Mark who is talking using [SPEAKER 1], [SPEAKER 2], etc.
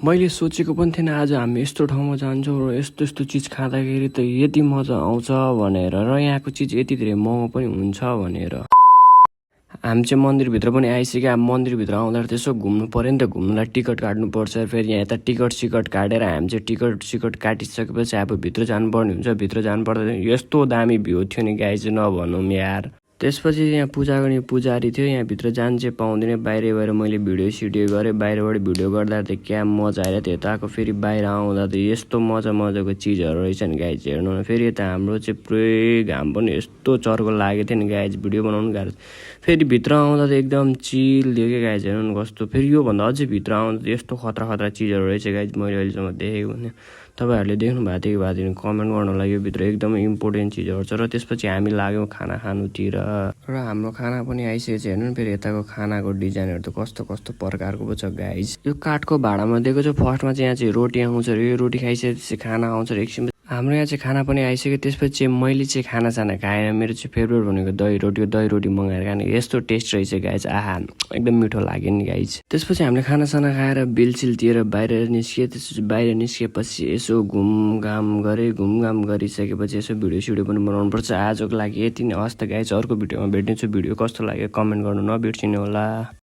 [SPEAKER 1] मैले सोचेको पनि थिएन आज हामी यस्तो ठाउँमा जान्छौँ र यस्तो यस्तो चिज खाँदाखेरि त यति मजा आउँछ भनेर र यहाँको चिज यति धेरै महँगो पनि हुन्छ भनेर। हामी चाहिँ मन्दिरभित्र पनि आइसक्यो। अब मन्दिरभित्र आउँदा त्यसो घुम्नु पऱ्यो नि त, घुम्नुलाई टिकट काट्नुपर्छ। फेरि यहाँ यता टिकट सिकट काटेर हामी चाहिँ टिकट सिकट काटिसकेपछि अब भित्र जानुपर्ने हुन्छ। भित्र जानुपर्दा यस्तो दामी भ्यू थियो नि गाइज, नभनौँ यार। त्यसपछि यहाँ पूजा गर्ने पुजारी थियो, यहाँभित्र जान चाहिँ पाउँदैन, बाहिर मैले भिडियो सिडियो गरेँ। बाहिरबाट भिडियो गर्दा त क्या मजा आएर त्यताको फेरि बाहिर आउँदा त यस्तो मजाको चिजहरू रहेछ नि गाइज, हेर्नु न। फेरि यता हाम्रो चाहिँ पुरै घाम पनि यस्तो चर्को लागेको थियो नि गाइज, भिडियो बनाउनु गाह्रो। फेरि भित्र आउँदा त एकदम चिल थियो क्या गाइज, हेर्नु न कस्तो। फेरि योभन्दा अझै भित्र आउँदा त यस्तो खतरा चिजहरू रहेछ गाइज, मैले अहिलेसम्म देखेको भने। तपाईँहरूले देख्नु भएको थियो कि भएको थिएन कमेन्ट गर्नुलाई। यो भित्र एकदमै इम्पोर्टेन्ट चिजहरू छ। र त्यसपछि हामी लाग्यौँ खाना खानुतिर र हाम्रो खाना पनि आइसकेको छ। हेर्नु न फेरि यताको खानाको डिजाइनहरू त कस्तो कस्तो प्रकारको पो छ गाइज। यो काठको भाँडामा दिएको छ। फर्स्टमा चाहिँ यहाँ चाहिँ रोटी आउँछ र यो रोटी खाइसकेपछि खाना आउँछ र एकछिन हाम्रो यहाँ चाहिँ खाना पनि आइसक्यो। त्यसपछि मैले चाहिँ खानासाना खाएन। मेरो चाहिँ फेभरेट भनेको दही रोटी मगाएर खाने। यस्तो टेस्ट रहेछ गाइज, आहा एकदम मिठो लाग्यो नि गाइज। त्यसपछि हामीले खानासाना खाएर बिलसिलतिर बाहिर निस्कियो। त्यसपछि बाहिर निस्किएपछि यसो घुमघाम गरिसकेपछि यसो भिडियो सिडियो पनि बनाउनुपर्छ। आजको लागि यति नै। हस् त गाइज, अर्को भिडियोमा भेट्नेछु। भिडियो कस्तो लाग्यो कमेन्ट गर्नु नबिर्सिनु होला।